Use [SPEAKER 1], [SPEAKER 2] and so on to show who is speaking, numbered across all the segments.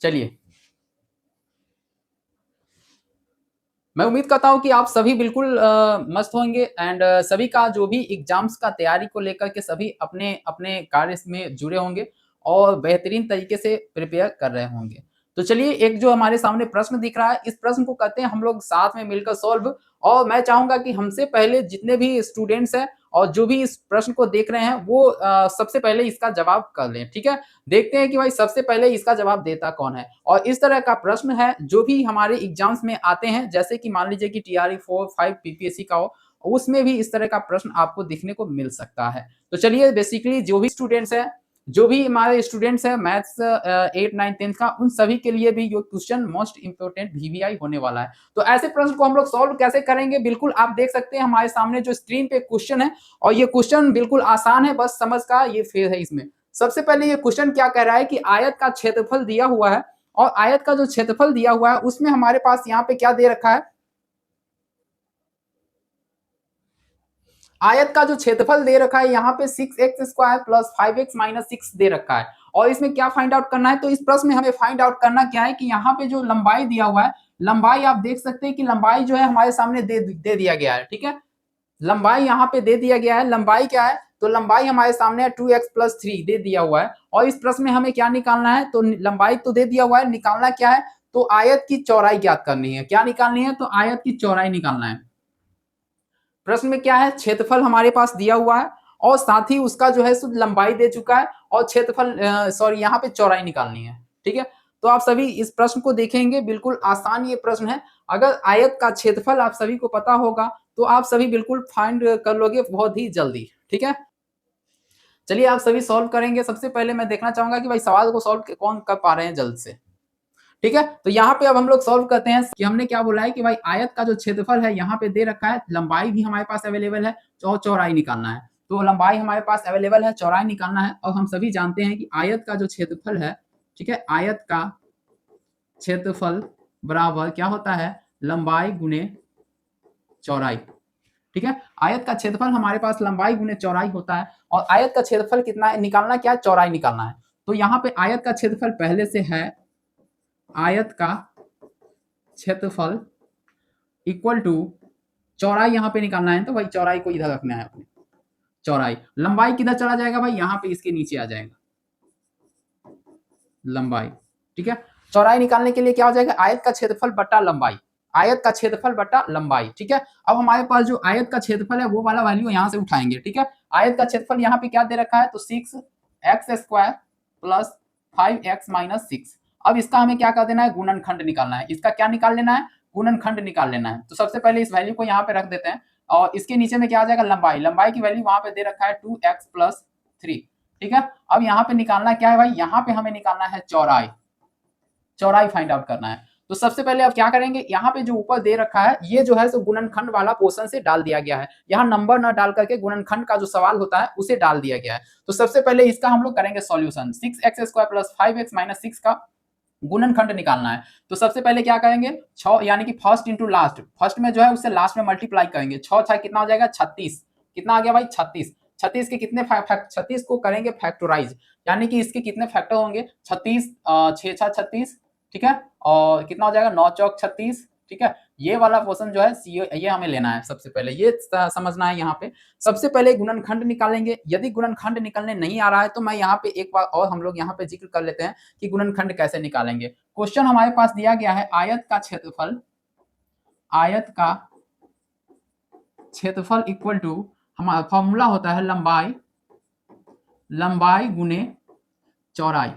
[SPEAKER 1] चलिए, मैं उम्मीद करता हूँ कि आप सभी बिल्कुल मस्त होंगे एंड सभी का जो भी एग्जाम्स का तैयारी को लेकर के सभी अपने अपने कार्य में जुड़े होंगे और बेहतरीन तरीके से प्रिपेयर कर रहे होंगे। तो चलिए, एक जो हमारे सामने प्रश्न दिख रहा है, इस प्रश्न को करते हैं हम लोग साथ में मिलकर सॉल्व। और मैं चाहूंगा कि हमसे पहले जितने भी स्टूडेंट्स हैं और जो भी इस प्रश्न को देख रहे हैं वो सबसे पहले इसका जवाब कर लें। ठीक है, देखते हैं कि भाई सबसे पहले इसका जवाब देता कौन है। और इस तरह का प्रश्न है जो भी हमारे एग्जाम्स में आते हैं, जैसे कि मान लीजिए कि टीआरई 4-5 पीपीएससी का हो, उसमें भी इस तरह का प्रश्न आपको दिखने को मिल सकता है। तो चलिए, बेसिकली जो भी स्टूडेंट्स हैं, जो भी हमारे स्टूडेंट्स हैं मैथ्स 8, 9, 10 का, उन सभी के लिए भी ये क्वेश्चन मोस्ट इंपोर्टेंट वीवीआई होने वाला है। तो ऐसे प्रश्न को हम लोग सॉल्व कैसे करेंगे, बिल्कुल आप देख सकते हैं हमारे सामने जो स्क्रीन पे क्वेश्चन है, और ये क्वेश्चन बिल्कुल आसान है, बस समझ का ये फेज है इसमें। सबसे पहले ये क्वेश्चन क्या कह रहा है कि आयत का क्षेत्रफल दिया हुआ है, और आयत का जो क्षेत्रफल दिया हुआ है उसमें हमारे पास यहाँ पे क्या दे रखा है, आयत का जो क्षेत्रफल दे रखा है यहाँ पे 6x² प्लस 5x माइनस 6 दे रखा है। और इसमें क्या फाइंड आउट करना है, तो इस प्रश्न में हमें फाइंड आउट करना क्या है कि यहाँ पे जो लंबाई दिया हुआ है, लंबाई आप देख सकते हैं कि लंबाई जो है हमारे सामने दे दिया गया है। ठीक है, लंबाई यहाँ पे दे दिया गया है। लंबाई क्या है, तो लंबाई हमारे सामने 2x प्लस 3 दे दिया हुआ है। और इस प्रश्न में हमें क्या निकालना है, तो लंबाई तो दे दिया हुआ है, निकालना क्या है, तो आयत की चौड़ाई ज्ञात करनी है। क्या निकालनी है, तो आयत की चौड़ाई निकालना है। प्रश्न में क्या है, क्षेत्रफल हमारे पास दिया हुआ है और साथ ही उसका जो है लंबाई दे चुका है, और क्षेत्रफल सॉरी यहाँ पे चौड़ाई निकालनी है। ठीक है, तो आप सभी इस प्रश्न को देखेंगे, बिल्कुल आसान ये प्रश्न है। अगर आयत का क्षेत्रफल आप सभी को पता होगा तो आप सभी बिल्कुल फाइंड कर लोगे बहुत ही जल्दी। ठीक है, चलिए आप सभी सॉल्व करेंगे। सबसे पहले मैं देखना चाहूंगा कि भाई सवाल को सॉल्व कौन कर पा रहे हैं जल्द से। ठीक है, तो यहाँ पे अब हम लोग सॉल्व करते हैं कि हमने क्या बोला है कि भाई आयत का जो क्षेत्रफल है यहाँ पे दे रखा है, लंबाई भी हमारे पास अवेलेबल है, चौड़ाई निकालना है। तो लंबाई हमारे पास अवेलेबल है, चौड़ाई निकालना है। और हम सभी जानते हैं कि आयत का जो क्षेत्रफल है, ठीक है, आयत का क्षेत्रफल बराबर क्या होता है, लंबाई गुने चौड़ाई। ठीक है, आयत का क्षेत्रफल हमारे पास लंबाई गुने चौड़ाई होता है, और आयत का क्षेत्रफल कितना है, निकालना क्या है, चौड़ाई निकालना है। तो यहाँ पे आयत का क्षेत्रफल पहले से है, आयत का क्षेत्रफल इक्वल टू चौड़ाई यहाँ पे निकालना है, तो भाई चौड़ाई को इधर रखना है अपने, चौड़ाई। लंबाई किधर चला जाएगा भाई, यहाँ पे इसके नीचे आ जाएगा लंबाई। ठीक है, चौड़ाई निकालने के लिए क्या हो जाएगा, आयत का क्षेत्रफल बटा लंबाई, आयत का क्षेत्रफल बटा लंबाई। ठीक है, अब हमारे पास जो आयत का क्षेत्रफल है वो वाला वैल्यू यहाँ से उठाएंगे। ठीक है, आयत का क्षेत्रफल यहाँ पे क्या दे रखा है, तो 6x² प्लस 5x माइनस 6। अब इसका हमें क्या कर देना है, गुणनखंड निकालना है। इसका क्या निकाल लेना है, गुणनखंड निकाल लेना है। तो सबसे पहले इस वैल्यू को यहाँ पे रख देते हैं, और इसके नीचे में क्या आ जाएगा, लंबाई। लंबाई की वैल्यू वहां पे दे रखा है 2x प्लस 3। ठीक है, अब यहाँ पे निकालना क्या है भाई, यहाँ पे हमें निकालना है चौड़ाई, चौड़ाई फाइंड आउट करना है। तो सबसे पहले आप क्या करेंगे, यहाँ पे जो ऊपर दे रखा है ये जो है सो गुणनखंड वाला पोर्शन से डाल दिया गया है। यहाँ नंबर ना डाल करके गुणनखंड का जो सवाल होता है उसे डाल दिया गया है। तो सबसे पहले इसका हम लोग करेंगे solution. 6x² plus 5x minus 6 का गुणनखंड निकालना है। तो सबसे पहले क्या करेंगे, 6 यानी कि फर्स्ट इंटू लास्ट, फर्स्ट में जो है उससे लास्ट में मल्टीप्लाई करेंगे। 6 कितना हो जाएगा, 36। कितना आ गया भाई, 36। 36 के कितने 36 को करेंगे फैक्टराइज, यानी कि इसके कितने फैक्टर होंगे, 36 6 6 36। ठीक है, और कितना हो जाएगा, 9 चौक 36। ठीक है, ये वाला पोर्शन जो है ये हमें लेना है। सबसे पहले ये समझना है। यहाँ पे सबसे पहले गुणनखंड निकालेंगे। यदि गुणनखंड निकलने नहीं आ रहा है तो मैं यहाँ पे एक बार और हम लोग यहाँ पे जिक्र कर लेते हैं कि गुणनखंड कैसे निकालेंगे। क्वेश्चन हमारे पास दिया गया है, आयत का क्षेत्रफल, आयत का क्षेत्रफल इक्वल टू, हमारा फॉर्मूला होता है लंबाई, लंबाई गुने चौड़ाई।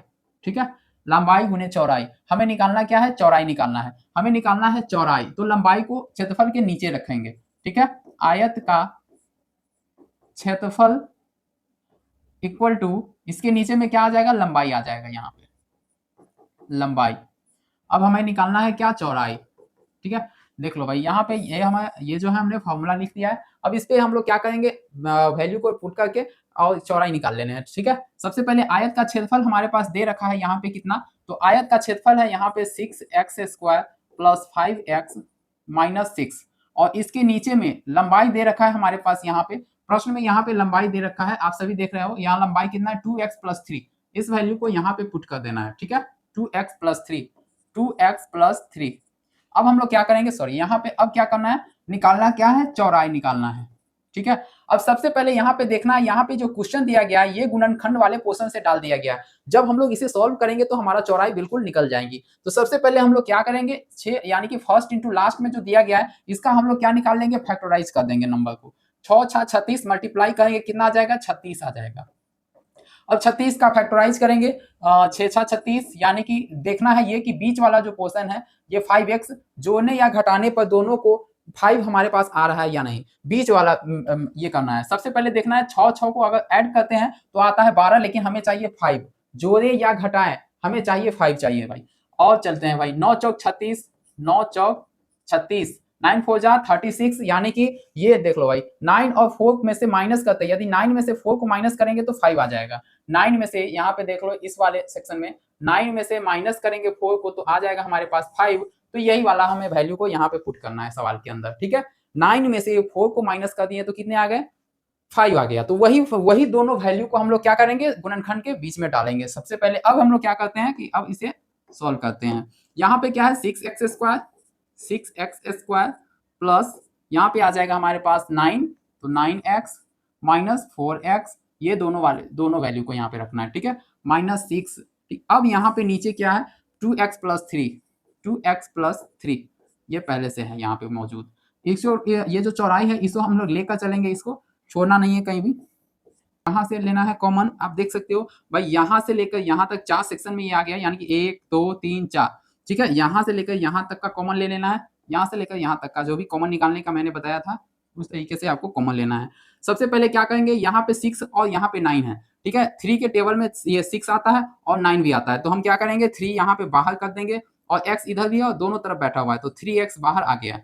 [SPEAKER 1] ठीक है, लंबाई गुने चौड़ाई। हमें निकालना क्या है, चौड़ाई निकालना है, हमें निकालना है चौड़ाई। तो लंबाई को क्षेत्रफल के नीचे रखेंगे। ठीक है, आयत का क्षेत्रफल इक्वल टू, इसके नीचे में क्या आ जाएगा, लंबाई आ जाएगा, यहाँ पे लंबाई। अब हमें निकालना है क्या, चौड़ाई। ठीक है, देख लो भाई यहाँ पे ये जो है हमने फॉर्मूला लिख दिया है। अब इस पे हम लोग क्या करेंगे, वैल्यू को पुट करके और चौड़ाई निकाल लेने हैं। ठीक है, सबसे पहले आयत का क्षेत्रफल हमारे पास दे रखा है यहाँ पे कितना, तो आयत का क्षेत्रफल है यहाँ पे 6x² प्लस 5x माइनस 6, और इसके नीचे में लंबाई दे रखा है हमारे पास। यहाँ पे प्रश्न में यहाँ पे लंबाई दे रखा है, आप सभी देख रहे हो, यहाँ लंबाई कितना है, 2x प्लस 3। इस वैल्यू को यहाँ पे पुट कर देना है। ठीक है, 2x+3 2x+3। अब हम लोग क्या करेंगे, सॉरी यहाँ पे अब क्या करना है, निकालना क्या है, चौराई निकालना है। ठीक है, अब सबसे पहले यहाँ पे देखना है, यहाँ पे जो क्वेश्चन दिया गया है ये गुणनखंड वाले पोर्शन से डाल दिया गया है। जब हम लोग इसे सॉल्व करेंगे तो हमारा चौराई बिल्कुल निकल जाएंगी। तो सबसे पहले हम लोग क्या करेंगे, 6 यानी कि फर्स्ट इंटू लास्ट में जो दिया गया है इसका हम लोग क्या निकाल लेंगे, फैक्टराइज कर देंगे नंबर को। 6 6 36 मल्टीप्लाई करेंगे, कितना आ जाएगा, 36 आ जाएगा। अब 36 का फैक्टराइज करेंगे, 6 6 36, यानी कि देखना है ये कि बीच वाला जो पोर्शन है ये 5x, जोड़ने या घटाने पर दोनों को 5 हमारे पास आ रहा है या नहीं, बीच वाला ये करना है। सबसे पहले देखना है 6 6 को अगर ऐड करते हैं तो आता है 12, लेकिन हमें चाहिए 5, जोड़े या घटाएं हमें चाहिए 5 चाहिए भाई। और चलते हैं भाई, 9 चौक 36, 9 चौक 36, 9 4 जा 36, यानी कि ये देख लो भाई 9 और 4 में से माइनस करते हैं, यदि 9 में से 4 को माइनस करेंगे तो 5 आ जाएगा। 9 में से यहाँ पे देख लो इस वाले सेक्शन में 9 में से माइनस करेंगे 4 को तो आ जाएगा हमारे पास 5। तो यही वाला हमें वैल्यू को यहाँ पे पुट करना है सवाल के अंदर। ठीक है, 9 में से 4 को माइनस कर दिए तो कितने आ गए, 5 आ गया। तो वही दोनों वैल्यू को हम लोग क्या करेंगे, गुणनखंड के बीच में डालेंगे। सबसे पहले अब हम लोग क्या करते हैं कि अब इसे सॉल्व करते हैं। यहाँ पे क्या है, 6x² प्लस यहाँ पे आ जाएगा हमारे पास 9, तो 9x माइनस 4x, ये दोनों वैल्यू को यहाँ पे रखना है। ठीक है, -6। अब यहाँ पे नीचे क्या है, 2x+3 2x+3, ये पहले से है यहाँ पे मौजूद। ये जो चौराई है इसको हम लोग लेकर चलेंगे, इसको छोड़ना नहीं है कहीं भी। यहाँ से लेना है कॉमन, आप देख सकते हो भाई यहाँ से लेकर यहाँ तक 4 सेक्शन में ये आ गया, यानी कि 1 2 3 4। ठीक है, यहाँ से लेकर यहाँ तक का कॉमन ले लेना है, यहाँ से लेकर यहाँ तक का जो भी कॉमन निकालने का मैंने बताया था उस तरीके से आपको कॉमन लेना है। सबसे पहले क्या करेंगे, यहाँ पे 6 और यहाँ पे 9 है। ठीक है, 3 के टेबल में ये 6 आता है और 9 भी आता है, तो हम क्या करेंगे 3 यहाँ पे बाहर कर देंगे और x इधर भी है और दोनों तरफ बैठा हुआ है, तो 3x बाहर आ गया।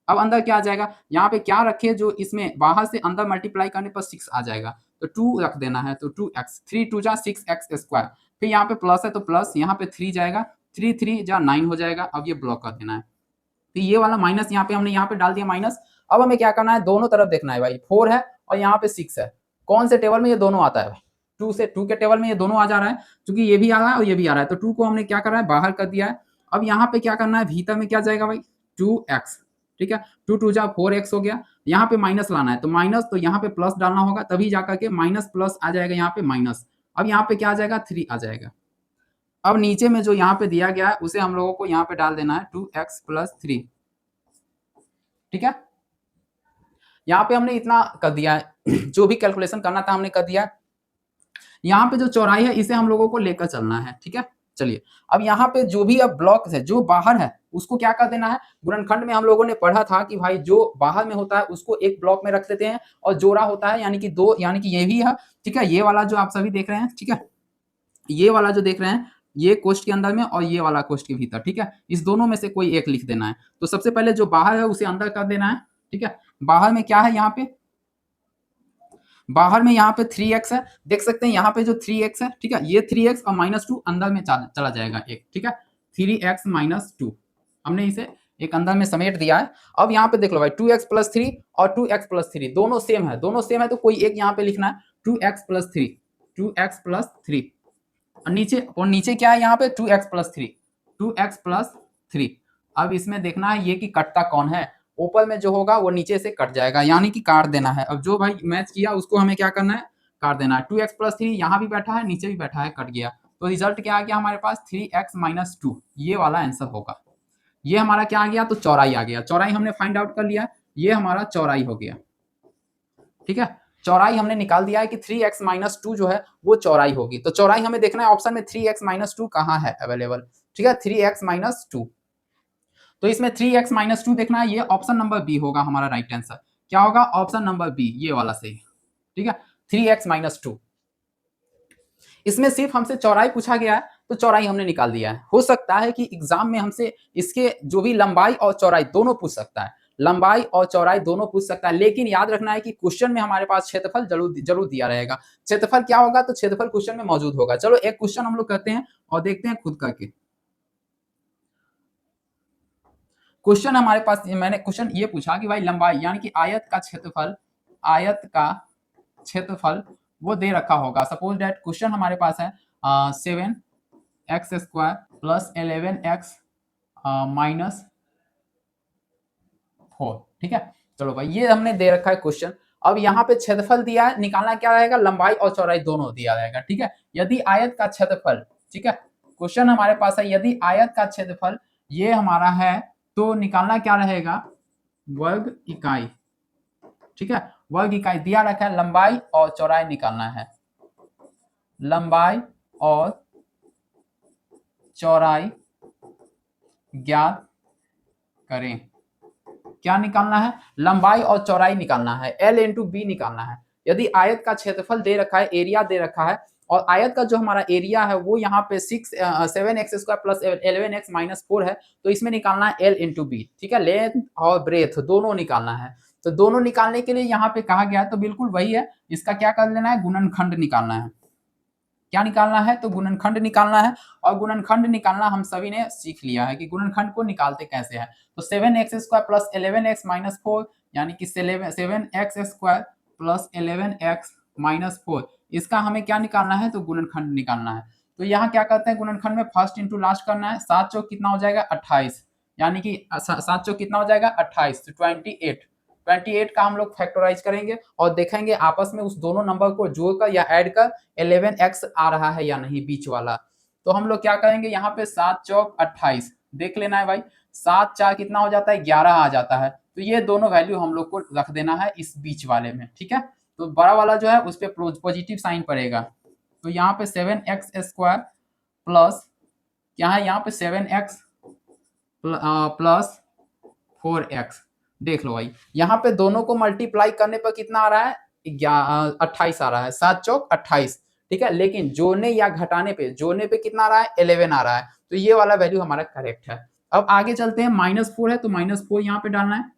[SPEAKER 1] अब अंदर क्या आ जाएगा, यहाँ पे क्या रखे, जो इसमें बाहर से अंदर मल्टीप्लाई करने पर 6 आ जाएगा, तो 2 रख देना है, तो 2x, 3 2 जा 6x²। फिर यहाँ पे प्लस है तो प्लस, यहाँ पे 3 जाएगा, 3 3 जा 9 हो जाएगा। अब ये ब्लॉक कर देना है, तो ये वाला माइनस यहाँ पे हमने यहाँ पे डाल दिया माइनस। अब हमें क्या करना है, दोनों तरफ देखना है भाई, 4 है और यहाँ पे 6 है, कौन से टेबल में ये दोनों आता है भाई, 2 के टेबल में ये दोनों आ जा रहा है, क्योंकि ये भी आ रहा है और ये भी आ रहा है, तो 2 को हमने क्या कर रहा है, बाहर कर दिया है। अब यहाँ पे क्या करना है, भीतर में क्या जाएगा भाई, 2x। ठीक है, 2 2 जा 4x हो गया, यहाँ पे माइनस लाना है, तो माइनस, तो यहाँ पे प्लस डालना होगा, तभी जाकर के माइनस प्लस आ जाएगा यहाँ पे माइनस। अब यहाँ पे क्या आ जाएगा, 3 आ जाएगा। अब नीचे में जो यहाँ पे दिया गया है उसे हम लोगों को यहाँ पे डाल देना है, 2x+3। ठीक है, यहाँ पे हमने इतना कर दिया है जो भी कैलकुलेशन करना था हमने कर दिया। यहाँ पे जो चौड़ाई है इसे हम लोगों को लेकर चलना है। ठीक है, चलिए अब यहाँ पे जो भी अब ब्लॉक है जो बाहर है उसको क्या कर देना है, गुणनखंड में हम लोगों ने पढ़ा था कि भाई जो बाहर में होता है उसको एक ब्लॉक में रख देते हैं और जोड़ा होता है यानी कि 2, यानी कि ये भी है। ठीक है, ये वाला जो आप सभी देख रहे हैं, ठीक है, ये वाला जो देख रहे हैं ये कोष्ठ के अंदर में और ये वाला कोष्ठ के भीतर। ठीक है, इस दोनों में से कोई एक लिख देना है। तो सबसे पहले जो बाहर है उसे अंदर कर देना है। ठीक है, बाहर में क्या है, यहाँ पे बाहर में यहाँ पे 3x है, देख सकते हैं यहाँ पे जो 3x है। ठीक है, ये 3x और -2 अंदर में चला जाएगा एक। ठीक है, 3x - 2 हमने इसे एक अंदर में समेट दिया है। अब यहाँ पे देख लो भाई 2x+3 और 2x+3 दोनों सेम है, तो कोई एक यहाँ पे लिखना है 2x+3 2x+3 और नीचे क्या है यहाँ पे 2x+3 अब इसमें देखना है ये कि कटता कौन है, ऊपर में जो होगा वो नीचे से कट जाएगा, यानी कि काट देना है। अब जो भाई मैच किया उसको हमें क्या करना है, काट देना है। 2x+3 यहाँ भी बैठा है नीचे भी बैठा है, कट गया, तो रिजल्ट क्या आ गया हमारे पास, 3x - 2, ये वाला आंसर होगा। ये हमारा क्या आ गया, तो चौराई आ गया। चौराई हमने फाइंड आउट कर लिया, ये हमारा चौराई हो गया। ठीक है, चौराई हमने निकाल दिया है कि 3x - 2 जो है वो चौराई होगी। तो चौराई हमें देखना है ऑप्शन में 3x - 2 कहाँ है अवेलेबल। ठीक है, 3x - 2, तो इसमें 3x - 2 देखना है, ये ऑप्शन नंबर बी होगा हमारा राइट आंसर। क्या होगा, ऑप्शन नंबर बी, ये वाला सही। ठीक है, 3x - 2, इसमें सिर्फ हमसे चौराई पूछा गया है तो चौराई हमने निकाल दिया है। हो सकता है कि एग्जाम में हमसे इसके जो भी लंबाई और चौराई दोनों पूछ सकता है, लंबाई और चौराई दोनों पूछ सकता है, लेकिन याद रखना है कि क्वेश्चन में हमारे पास क्षेत्रफल जरूर दिया रहेगा। क्षेत्रफल क्या होगा, तो क्षेत्रफल क्वेश्चन में मौजूद होगा। चलो एक क्वेश्चन हम लोग करते हैं और देखते हैं खुद करके। क्वेश्चन हमारे पास, मैंने क्वेश्चन ये पूछा कि भाई लंबाई यानी कि आयत का क्षेत्रफल वो दे रखा होगा। सपोज दैट क्वेश्चन हमारे पास है 7 x square plus 11x minus 4। ठीक है, चलो भाई ये हमने दे रखा है क्वेश्चन। अब यहाँ पे क्षेत्रफल दिया है, निकालना क्या रहेगा, लंबाई और चौड़ाई दोनों दिया रहेगा। ठीक है, यदि आयत का क्षेत्रफल, ठीक है क्वेश्चन हमारे पास है, यदि आयत का क्षेत्रफल ये हमारा है तो निकालना क्या रहेगा, वर्ग इकाई। ठीक है, वर्ग इकाई दिया रखा है, लंबाई और चौड़ाई निकालना है, लंबाई और चौड़ाई ज्ञात करें। क्या निकालना है, लंबाई और चौड़ाई निकालना है, L इंटू बी निकालना है। यदि आयत का क्षेत्रफल दे रखा है, एरिया दे रखा है, और आयत का जो हमारा एरिया है वो यहाँ पे 7x square plus 11x minus 4 है, तो इसमें निकालना है L इंटू बी। ठीक है, लेंथ और ब्रेथ दोनों निकालना है। तो दोनों निकालने के लिए यहाँ पे कहा गया है, तो बिल्कुल वही है, इसका क्या कर लेना है, गुणनखंड निकालना है। क्या निकालना है, तो गुणनखंड निकालना है। और गुणनखंड निकालना हम सभी ने सीख लिया है कि गुणनखंड को निकालते कैसे हैं। तो 7x square plus 11x minus 4 यानी कि 7x square plus 11x minus 4, इसका हमें क्या निकालना है, तो गुणनखंड निकालना है। तो यहाँ क्या करते हैं, गुणनखंड में फर्स्ट इंटू लास्ट करना है। 7 चौक कितना हो जाएगा, 28, यानी कि 7 चौक कितना हो जाएगा, 28, तो 28 का हम लोग फैक्टराइज करेंगे और देखेंगे आपस में उस दोनों नंबर को जोड़कर या ऐड कर 11x आ रहा है या नहीं, बीच वाला। तो हम लोग क्या करेंगे, यहाँ पे 7 चौक 28 देख लेना है भाई, 7 4 कितना हो जाता है, 11 आ जाता है। तो ये दोनों वैल्यू हम लोग को रख देना है इस बीच वाले में। ठीक है, तो बड़ा वाला जो है उस पर पॉजिटिव साइन पड़ेगा। तो यहाँ पे 7x स्क्वायर प्लस क्या है, यहाँ पे 7x प्लस 4x, देख लो भाई यहाँ पे दोनों को मल्टीप्लाई करने पर कितना आ रहा है, 28 आ रहा है, 7 चौक 28। ठीक है, लेकिन जोड़ने या घटाने पे, जोड़ने पे कितना आ रहा है, 11 आ रहा है। तो ये वाला वैल्यू हमारा करेक्ट है। अब आगे चलते हैं, -4 है तो -4 यहाँ पे डालना है।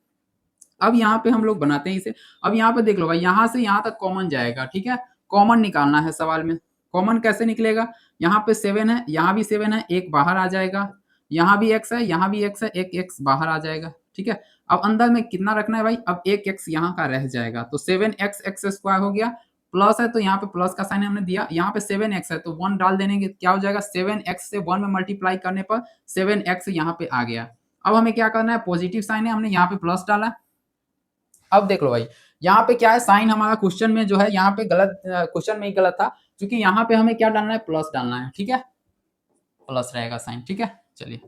[SPEAKER 1] अब यहाँ पे हम लोग बनाते हैं इसे। अब यहाँ पे देख लो भाई, यहाँ से यहाँ तक कॉमन जाएगा। ठीक है, कॉमन निकालना है सवाल में। कॉमन कैसे निकलेगा, यहाँ पे 7 है, यहाँ भी 7 है, एक बाहर आ जाएगा, यहाँ भी x है, यहाँ भी x है, एक x बाहर आ जाएगा। ठीक है, अब अंदर में कितना रखना है भाई, अब एक x यहाँ का रह जाएगा, तो 7x स्क्वायर हो गया, प्लस है तो यहाँ पे प्लस का साइन हमने दिया, यहाँ पे 7x है तो 1 डाल देने के क्या हो जाएगा, 7x से 1 में मल्टीप्लाई करने पर 7x यहाँ पे आ गया। अब हमें क्या करना है, पॉजिटिव साइन है, हमने यहाँ पे प्लस डाला। अब देख लो भाई, यहाँ पे क्या है, साइन हमारा क्वेश्चन में जो है यहाँ पे गलत, क्वेश्चन में ही गलत था, क्योंकि यहाँ पे हमें क्या डालना है, प्लस डालना है। ठीक है, प्लस रहेगा साइन। ठीक है, चलिए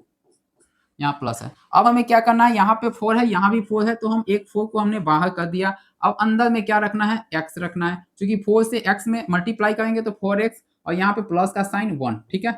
[SPEAKER 1] यहाँ प्लस है। अब हमें क्या करना है, यहाँ पे 4 है, यहाँ भी 4 है, तो हम एक 4 को हमने बाहर कर दिया। अब अंदर में क्या रखना है, x रखना है, क्योंकि 4 से x में मल्टीप्लाई करेंगे तो 4x, और यहाँ पे प्लस का साइन 1। ठीक है,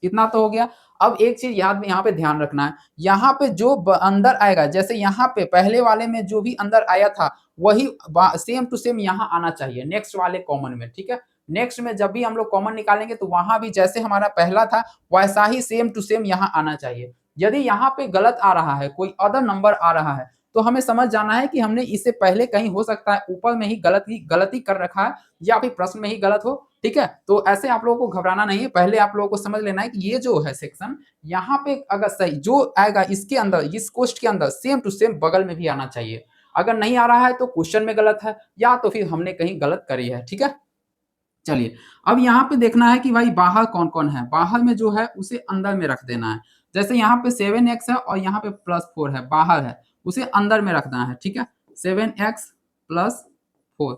[SPEAKER 1] इतना तो हो गया। अब एक चीज याद में यहाँ पे ध्यान रखना है, यहाँ पे जो अंदर आएगा, जैसे यहाँ पे पहले वाले में जो भी अंदर आया था वही सेम टू सेम यहाँ आना चाहिए नेक्स्ट वाले कॉमन में। ठीक है, नेक्स्ट में जब भी हम लोग कॉमन निकालेंगे तो वहां भी जैसे हमारा पहला था वैसा ही सेम टू सेम यहाँ आना चाहिए। यदि यहाँ पे गलत आ रहा है, कोई अदर नंबर आ रहा है, तो हमें समझ जाना है कि हमने इससे पहले कहीं हो सकता है ऊपर में ही गलती कर रखा है, या फिर प्रश्न में ही गलत हो। ठीक है, तो ऐसे आप लोगों को घबराना नहीं है, पहले आप लोगों को समझ लेना है कि ये जो है सेक्शन यहाँ पे अगर सही जो आएगा इसके अंदर, इस क्वेश्चन के अंदर सेम टू सेम बगल में भी आना चाहिए। अगर नहीं आ रहा है तो क्वेश्चन में गलत है, या तो फिर हमने कहीं गलत करी है। ठीक है, चलिए अब यहाँ पे देखना है कि भाई बाहर कौन कौन है, बाहर में जो है उसे अंदर में रख देना है। जैसे यहाँ पे 7x है और यहाँ पे +4 है, बाहर है, उसे अंदर में रखना है। ठीक है, 7x + 4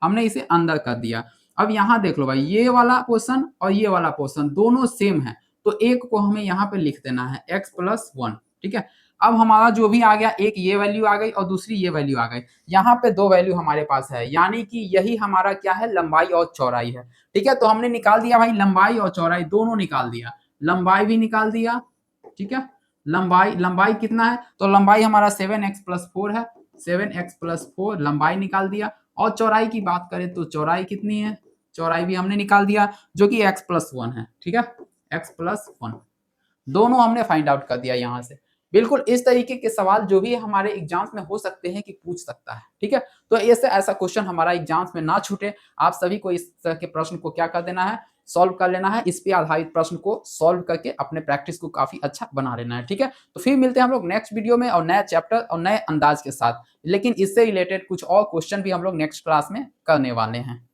[SPEAKER 1] हमने इसे अंदर कर दिया। अब यहाँ देख लो भाई, ये वाला पोर्शन और ये वाला पोर्शन दोनों सेम है, तो एक को हमें यहाँ पे लिख देना है x + 1। ठीक है, अब हमारा जो भी आ गया, एक ये वैल्यू आ गई और दूसरी ये वैल्यू आ गई, यहाँ पे 2 वैल्यू हमारे पास है, यानी कि यही हमारा क्या है, लंबाई और चौड़ाई है। ठीक है, तो हमने निकाल दिया भाई, लंबाई और चौड़ाई दोनों निकाल दिया, लंबाई भी निकाल दिया। ठीक है, लंबाई कितना है, तो लंबाई हमारा 7x + 4 है, 7x + 4 लंबाई निकाल दिया। और चौड़ाई की बात करें तो चौड़ाई कितनी है, चौड़ाई भी हमने निकाल दिया, जो कि x + 1 है। ठीक है, x + 1 दोनों हमने फाइंड आउट कर दिया यहाँ से। बिल्कुल इस तरीके के सवाल जो भी हमारे एग्जाम्स में हो सकते हैं कि पूछ सकता है। ठीक है, तो ऐसे ऐसा क्वेश्चन हमारा एग्जाम्स में ना छूटे, आप सभी को इस तरह के प्रश्न को क्या कर देना है, सॉल्व कर लेना है, इस पे आधारित प्रश्न को सॉल्व करके अपने प्रैक्टिस को काफी अच्छा बना लेना है। ठीक है, तो फिर मिलते हैं हम लोग नेक्स्ट वीडियो में और नया चैप्टर और नए अंदाज के साथ, लेकिन इससे रिलेटेड कुछ और क्वेश्चन भी हम लोग नेक्स्ट क्लास में करने वाले हैं।